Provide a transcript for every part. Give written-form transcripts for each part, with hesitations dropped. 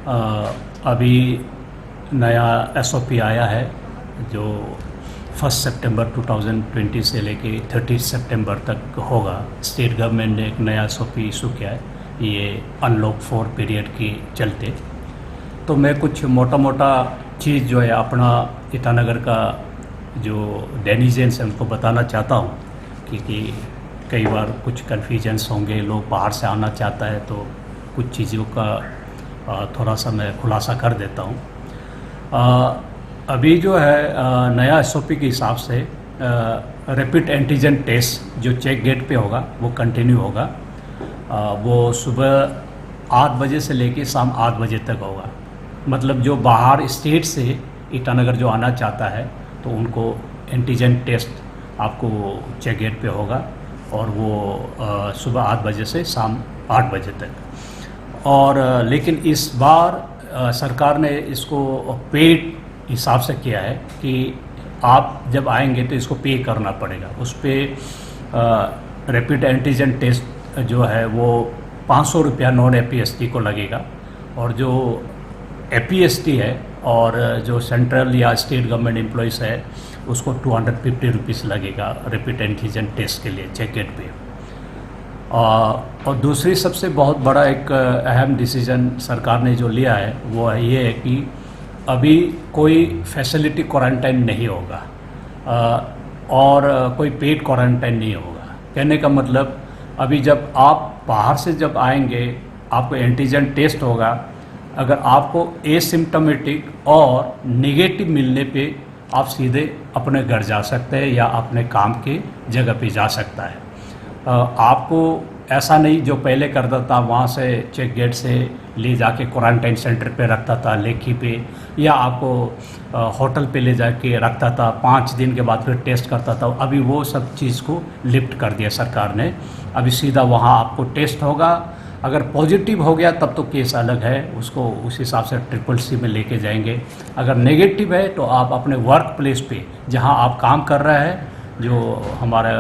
अभी नया एसओपी आया है जो 1 सितंबर 2020 से लेके 30 सितंबर तक होगा। स्टेट गवर्नमेंट ने एक नया एसओपी इशू किया है, ये अनलॉक 4 पीरियड के चलते। तो मैं कुछ मोटा मोटा चीज़ जो है अपना ईटानगर का जो डेनिजेंस है उनको बताना चाहता हूँ, क्योंकि कई बार कुछ कन्फ्यूजन्स होंगे, लोग बाहर से आना चाहता है तो कुछ चीज़ों का थोड़ा सा मैं खुलासा कर देता हूँ। अभी जो है नया एसओपी के हिसाब से रैपिड एंटीजन टेस्ट जो चेक गेट पे होगा वो कंटिन्यू होगा। वो सुबह 8 बजे से लेके शाम 8 बजे तक होगा। मतलब जो बाहर स्टेट से ईटानगर जो आना चाहता है तो उनको एंटीजन टेस्ट आपको चेक गेट पे होगा, और वो सुबह 8 बजे से शाम 8 बजे तक। और लेकिन इस बार सरकार ने इसको पेड हिसाब से किया है कि आप जब आएंगे तो इसको पे करना पड़ेगा। उस पर रैपिड एंटीजन टेस्ट जो है वो 500 रुपया नॉन एपीएसटी को लगेगा, और जो एपीएसटी है और जो सेंट्रल या स्टेट गवर्नमेंट एम्प्लॉइज़ है उसको 250 रुपीज़ लगेगा रैपिड एंटीजन टेस्ट के लिए चेक गेट पे। और दूसरी सबसे बहुत बड़ा एक अहम डिसीजन सरकार ने जो लिया है वो ये है कि अभी कोई फैसिलिटी क्वारंटाइन नहीं होगा और कोई पेड क्वारंटाइन नहीं होगा। कहने का मतलब अभी जब आप बाहर से जब आएंगे आपको एंटीजन टेस्ट होगा, अगर आपको एसिम्टोमेटिक और नेगेटिव मिलने पे आप सीधे अपने घर जा सकते हैं या अपने काम के जगह पे जा सकता है। आपको ऐसा नहीं जो पहले करता था वहाँ से चेक गेट से ले जाके क्वारंटाइन सेंटर पे रखता था लेखी पे, या आपको होटल पे ले जाके रखता था, 5 दिन के बाद फिर टेस्ट करता था। अभी वो सब चीज़ को लिफ्ट कर दिया सरकार ने। अभी सीधा वहाँ आपको टेस्ट होगा, अगर पॉजिटिव हो गया तब तो केस अलग है, उसको उस हिसाब से CCC में लेके जाएंगे। अगर नेगेटिव है तो आप अपने वर्क प्लेस पे जहाँ आप काम कर रहे हैं, जो हमारे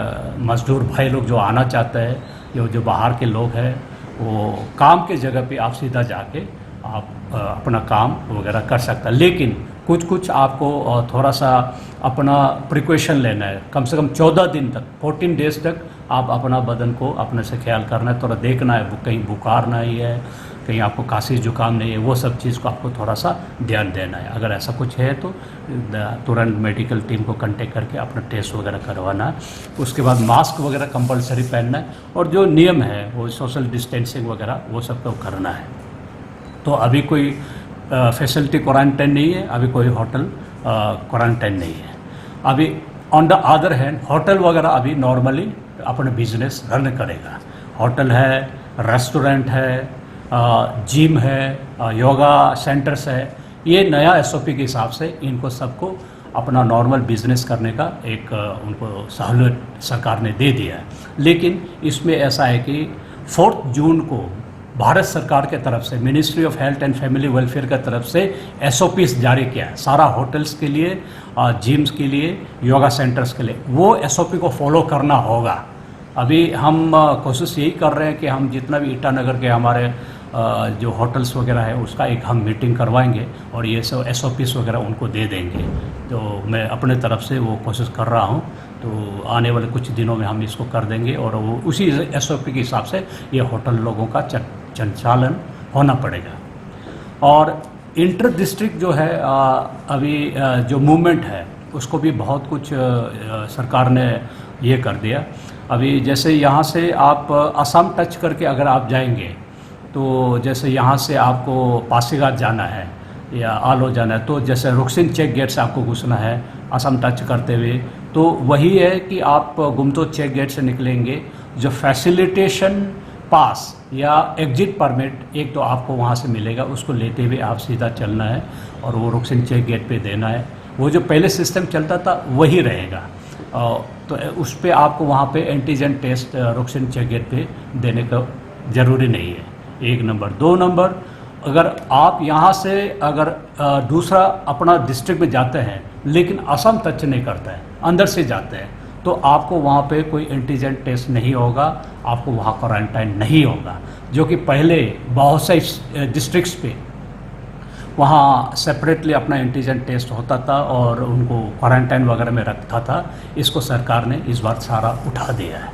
मजदूर भाई लोग जो आना चाहते हैं, जो बाहर के लोग हैं, वो काम के जगह पे आप सीधा जाके आप अपना काम वगैरह कर सकता है। लेकिन कुछ आपको थोड़ा सा अपना प्रिकॉशन लेना है, कम से कम 14 दिन तक, 14 डेज तक आप अपना बदन को अपने से ख्याल करना है, थोड़ा देखना है कहीं बुखार नहीं है, कहीं आपको खांसी जुकाम नहीं है, वो सब चीज़ को आपको थोड़ा सा ध्यान देना है। अगर ऐसा कुछ है तो तुरंत मेडिकल टीम को कांटेक्ट करके अपना टेस्ट वगैरह करवाना है। उसके बाद मास्क वगैरह कंपलसरी पहनना है, और जो नियम है वो सोशल डिस्टेंसिंग वगैरह वो सब को करना है। तो अभी कोई फैसिलिटी क्वारंटाइन नहीं है, अभी कोई होटल क्वारंटाइन नहीं है। अभी on the other hand hotel वगैरह अभी नॉर्मली अपने बिजनेस रन करेगा। होटल है, रेस्टोरेंट है, जिम है, योगा सेंटर्स है। ये नया एसओपी के हिसाब से इनको सबको अपना नॉर्मल बिजनेस करने का एक उनको सहूलियत सरकार ने दे दिया है। लेकिन इसमें ऐसा है कि 4 जून को भारत सरकार के तरफ से ministry of health and family welfare की तरफ से एसओपीज जारी किया है सारा होटल्स के लिए, जिम्स के लिए, योगा सेंटर्स के लिए। वो एसओपी को फॉलो करना होगा। अभी हम कोशिश यही कर रहे हैं कि हम जितना भी ईटानगर के हमारे जो होटल्स वगैरह है उसका एक हम मीटिंग करवाएंगे और ये सब एसओपीस वगैरह उनको दे देंगे। तो मैं अपने तरफ से वो कोशिश कर रहा हूँ, तो आने वाले कुछ दिनों में हम इसको कर देंगे, और वो उसी एसओपी के हिसाब से ये होटल लोगों का संचालन होना पड़ेगा। और इंटर डिस्ट्रिक्ट जो है अभी जो मूवमेंट है उसको भी बहुत कुछ सरकार ने ये कर दिया। अभी जैसे यहाँ से आप असम टच करके अगर आप जाएंगे, तो जैसे यहाँ से आपको पासीघाट जाना है या आलो जाना है, तो जैसे रुकसिन चेक गेट से आपको घुसना है असम टच करते हुए, तो वही है कि आप गुमतो चेक गेट से निकलेंगे, जो फैसिलिटेशन पास या एग्जिट परमिट एक तो आपको वहाँ से मिलेगा, उसको लेते हुए आप सीधा चलना है और वो रुकसिन चेक गेट पे देना है। वो जो पहले सिस्टम चलता था वही रहेगा, तो उस पर आपको वहाँ पे एंटीजन टेस्ट रुकसिन चेक गेट पे देने का ज़रूरी नहीं है। 1 नंबर। 2 नंबर, अगर आप यहाँ से अगर दूसरा अपना डिस्ट्रिक्ट में जाते हैं लेकिन असम टच नहीं करता है, अंदर से जाते हैं, तो आपको वहाँ पे कोई एंटीजन टेस्ट नहीं होगा, आपको वहाँ क्वारंटाइन नहीं होगा, जो कि पहले बहुत से डिस्ट्रिक्ट्स पे वहाँ सेपरेटली अपना एंटीजन टेस्ट होता था और उनको क्वारंटाइन वगैरह में रखता था। इसको सरकार ने इस बार सारा उठा दिया है।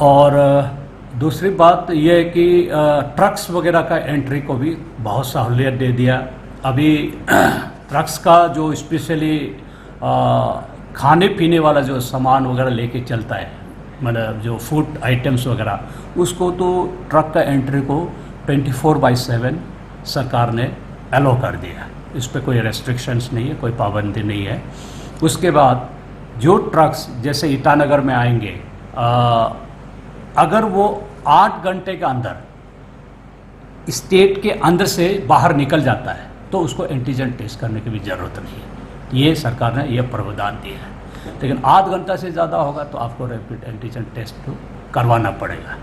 और दूसरी बात यह है कि ट्रक्स वगैरह का एंट्री को भी बहुत सहूलियत दे दिया। अभी ट्रक्स का जो स्पेशली खाने पीने वाला जो सामान वगैरह लेके चलता है, मतलब जो फूड आइटम्स वगैरह, उसको तो ट्रक का एंट्री को 24/7 सरकार ने अलो कर दिया। इस पर कोई रेस्ट्रिक्शंस नहीं है, कोई पाबंदी नहीं है। उसके बाद जो ट्रक्स जैसे ईटानगर में आएंगे, अगर वो 8 घंटे के अंदर स्टेट के अंदर से बाहर निकल जाता है तो उसको एंटीजन टेस्ट करने की भी ज़रूरत नहीं है। ये सरकार ने यह प्रावधान दिया है। लेकिन 8 घंटा से ज़्यादा होगा तो आपको रैपिड एंटीजन टेस्ट तो करवाना पड़ेगा।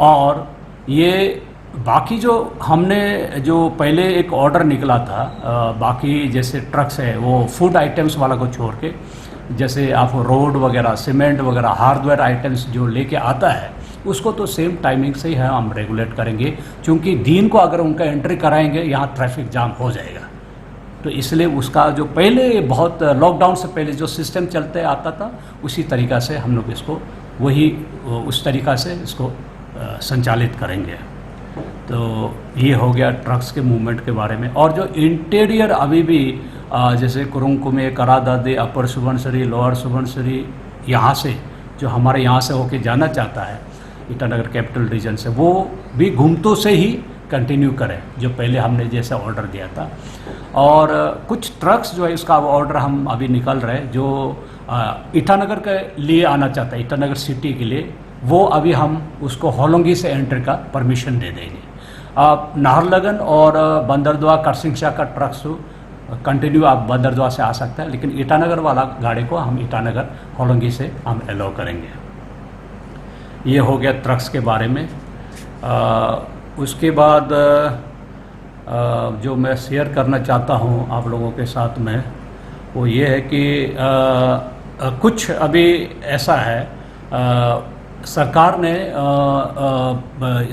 और ये बाकी जो हमने जो पहले एक ऑर्डर निकला था, बाकी जैसे ट्रक्स है वो फूड आइटम्स वाला को छोड़ के, जैसे आप रोड वगैरह, सीमेंट वगैरह, हार्डवेयर आइटम्स जो लेके आता है उसको तो सेम टाइमिंग से ही है हम रेगुलेट करेंगे, क्योंकि दिन को अगर उनका एंट्री कराएंगे यहाँ ट्रैफिक जाम हो जाएगा। तो इसलिए उसका जो पहले बहुत लॉकडाउन से पहले जो सिस्टम चलते आता था उसी तरीक़ा से हम लोग इसको वही उस तरीक़ा से इसको संचालित करेंगे। तो ये हो गया ट्रक्स के मूवमेंट के बारे में। और जो इंटीरियर अभी भी जैसे कुरुंकुमे, करादादे, अपर सुबनसिरी, लोअर सुबनसिरी, यहाँ से जो हमारे यहाँ से होके जाना चाहता है ईटानगर कैपिटल रीजन से, वो भी घूमतों से ही कंटिन्यू करें जो पहले हमने जैसा ऑर्डर दिया था। और कुछ ट्रक्स जो है उसका ऑर्डर हम अभी निकल रहे हैं जो ईटानगर के लिए आना चाहता है, ईटानगर सिटी के लिए, वो अभी हम उसको होलोंगी से एंट्री का परमिशन दे देंगे। नाहरलगुन और बंदरदुआ करसिंगशाह का ट्रक्स कंटिन्यू आप बंदरदुआ से आ सकता है, लेकिन ईटानगर वाला गाड़ी को हम ईटानगर होलोंगी से हम अलाउ करेंगे। ये हो गया ट्रक्स के बारे में। उसके बाद जो मैं शेयर करना चाहता हूँ आप लोगों के साथ में वो ये है कि कुछ अभी ऐसा है, सरकार ने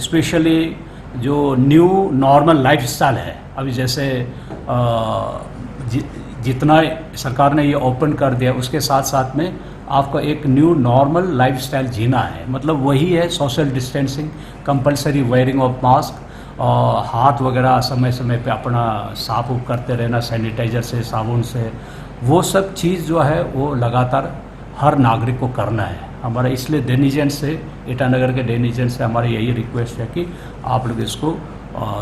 स्पेशली जो न्यू नॉर्मल लाइफस्टाइल है, अभी जैसे जितना सरकार ने ये ओपन कर दिया उसके साथ साथ में आपको एक न्यू नॉर्मल लाइफस्टाइल जीना है। मतलब वही है social distancing, compulsory wearing of mask, और हाथ वगैरह समय समय पे अपना साफ उफ करते रहना सैनिटाइजर से, साबुन से, वो सब चीज़ जो है वो लगातार हर नागरिक को करना है हमारा। इसलिए डेनिजन से, ईटानगर के डेनिजन से हमारी यही रिक्वेस्ट है कि आप लोग इसको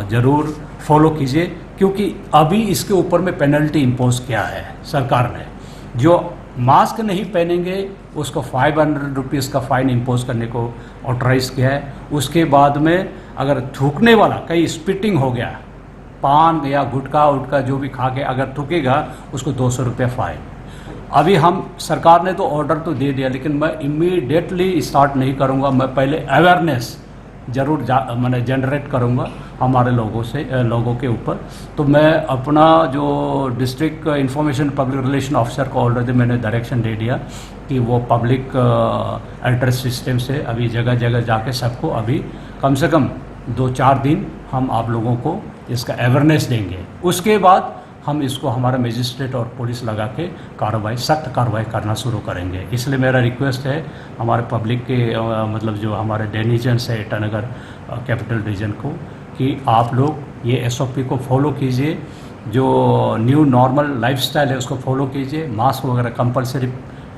ज़रूर फॉलो कीजिए, क्योंकि अभी इसके ऊपर में पेनल्टी इम्पोज किया है सरकार ने। जो मास्क नहीं पहनेंगे उसको 500 रुपीज़ का फ़ाइन इम्पोज करने को ऑथराइज़ किया है। उसके बाद में अगर थूकने वाला कहीं स्पिटिंग हो गया, पान या गुटखा उटका जो भी खा के अगर थूकेगा उसको 200 रुपये फ़ाइन। अभी हम सरकार ने तो ऑर्डर तो दे दिया, लेकिन मैं इमीडिएटली स्टार्ट नहीं करूँगा। मैं पहले अवेयरनेस ज़रूर मैंने जनरेट करूँगा हमारे लोगों के ऊपर। तो मैं अपना जो district information public relation officer को ऑलरेडी मैंने डायरेक्शन दे दिया कि वो पब्लिक एड्रेस सिस्टम से अभी जगह जगह जाके सबको अभी कम से कम 2-4 दिन हम आप लोगों को इसका अवेयरनेस देंगे। उसके बाद हम इसको हमारा मजिस्ट्रेट और पुलिस लगा के सख्त कार्रवाई करना शुरू करेंगे। इसलिए मेरा रिक्वेस्ट है हमारे पब्लिक के मतलब जो हमारे डेनिजन्स है ईटानगर कैपिटल रीजन को कि आप लोग ये SOP को फॉलो कीजिए, जो न्यू नॉर्मल लाइफस्टाइल है उसको फॉलो कीजिए, मास्क वगैरह कंपलसरी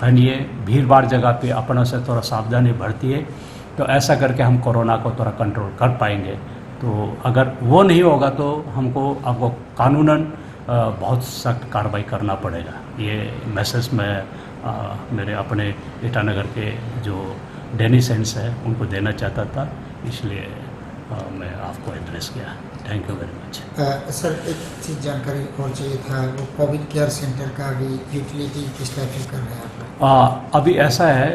पहनिए, भीड़ भाड़ जगह पे अपना से थोड़ा सावधानी बरतिए। तो ऐसा करके हम कोरोना को थोड़ा कंट्रोल कर पाएंगे। तो अगर वो नहीं होगा तो आपको कानूनन बहुत सख्त कार्रवाई करना पड़ेगा। ये मैसेज मैं मेरे अपने ईटानगर के जो डेनिसेंस है उनको देना चाहता था, इसलिए मैं आपको एड्रेस किया। Thank you very much. Sir एक चीज़ जानकारी और चाहिए था, वो कोविड केयर सेंटर का भी यूटिलिटी किस टाइप से कर रहे हैं आप? अभी ऐसा है,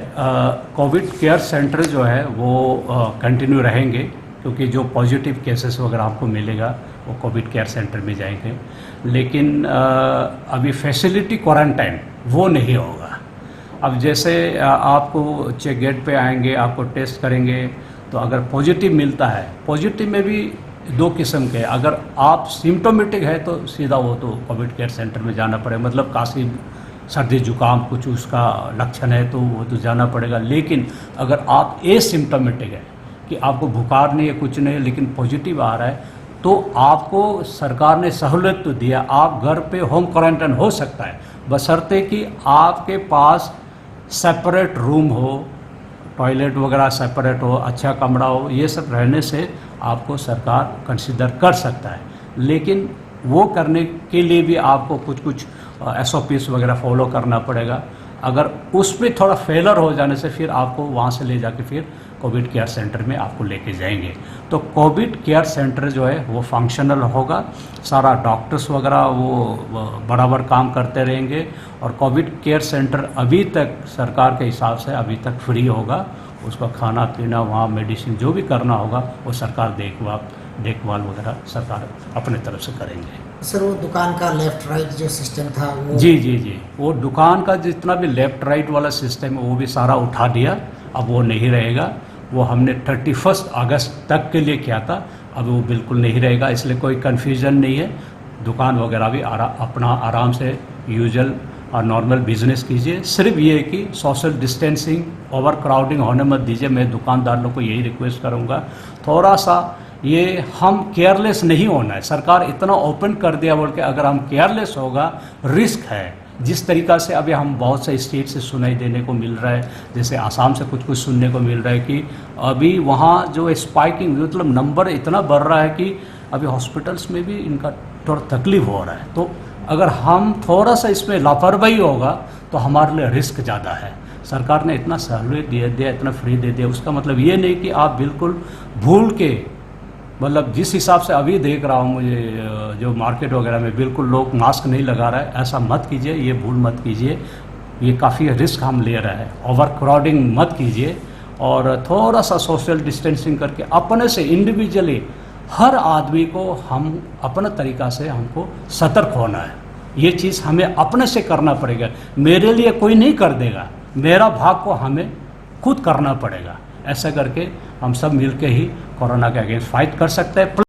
कोविड केयर सेंटर जो है वो कंटिन्यू रहेंगे, क्योंकि जो पॉजिटिव केसेस वगैरह आपको मिलेगा वो कोविड केयर सेंटर में जाएंगे। लेकिन अभी फैसिलिटी क्वारंटाइन वो नहीं होगा। अब जैसे आपको चेक गेट पे आएंगे, आपको टेस्ट करेंगे, तो अगर पॉजिटिव मिलता है, पॉजिटिव में भी दो किस्म के, अगर आप सिम्टोमेटिक है तो सीधा वो तो कोविड केयर सेंटर में जाना पड़ेगा, मतलब काशी सर्दी जुकाम कुछ उसका लक्षण है तो वो तो जाना पड़ेगा। लेकिन अगर आप एसिम्टोमेटिक है कि आपको बुखार नहीं है कुछ नहीं है लेकिन पॉजिटिव आ रहा है, तो आपको सरकार ने सहूलियत तो दिया, आप घर पे होम क्वारंटाइन हो सकता है, बशर्ते कि आपके पास सेपरेट रूम हो, टॉयलेट वगैरह सेपरेट हो, अच्छा कमरा हो, ये सब रहने से आपको सरकार कंसिडर कर सकता है। लेकिन वो करने के लिए भी आपको कुछ SOPs वगैरह फॉलो करना पड़ेगा। अगर उसमें थोड़ा फेलर हो जाने से फिर आपको वहाँ से ले जाके फिर कोविड केयर सेंटर में आपको लेके जाएंगे। तो कोविड केयर सेंटर जो है वो फंक्शनल होगा, सारा डॉक्टर्स वगैरह वो बराबर काम करते रहेंगे, और कोविड केयर सेंटर अभी तक सरकार के हिसाब से अभी तक फ्री होगा, उसका खाना पीना वहाँ मेडिसिन जो भी करना होगा वो सरकार देखभाल वगैरह सरकार अपने तरफ से करेंगे। सर वो दुकान का लेफ्ट राइट जो सिस्टम था वो जी, वो दुकान का जितना भी लेफ्ट राइट वाला सिस्टम है वो भी सारा उठा दिया, अब वो नहीं रहेगा। वो हमने 31 अगस्त तक के लिए किया था, अब वो बिल्कुल नहीं रहेगा, इसलिए कोई कन्फ्यूज़न नहीं है। दुकान वगैरह भी अपना आराम से यूजुअल और नॉर्मल बिजनेस कीजिए। सिर्फ ये है कि सोशल डिस्टेंसिंग, ओवर क्राउडिंग होने मत दीजिए। मैं दुकानदारों को यही रिक्वेस्ट करूँगा, थोड़ा सा ये हम केयरलेस नहीं होना है। सरकार इतना ओपन कर दिया बोल के अगर हम केयरलेस होगा रिस्क है। जिस तरीक़ा से अभी हम बहुत से स्टेट से सुनाई देने को मिल रहा है, जैसे आसाम से कुछ सुनने को मिल रहा है कि अभी वहाँ जो स्पाइकिंग मतलब नंबर इतना बढ़ रहा है कि अभी हॉस्पिटल्स में भी इनका थोड़ा तकलीफ हो रहा है। तो अगर हम थोड़ा सा इसमें लापरवाही होगा तो हमारे लिए रिस्क ज़्यादा है। सरकार ने इतना सहूलियत दिया, इतना फ्री दे दिया, उसका मतलब ये नहीं कि आप बिल्कुल भूल के, मतलब जिस हिसाब से अभी देख रहा हूँ मुझे जो मार्केट वगैरह में बिल्कुल लोग मास्क नहीं लगा रहा है, ऐसा मत कीजिए, ये भूल मत कीजिए। ये काफ़ी रिस्क हम ले रहे हैं। ओवर क्राउडिंग मत कीजिए और थोड़ा सा सोशल डिस्टेंसिंग करके अपने से इंडिविजुअली हर आदमी को हम अपने तरीक़ा से हमको सतर्क होना है। ये चीज़ हमें अपने से करना पड़ेगा, मेरे लिए कोई नहीं कर देगा, मेरा भाग को हमें खुद करना पड़ेगा। ऐसा करके हम सब मिलके ही कोरोना के अगेंस्ट फाइट कर सकते हैं।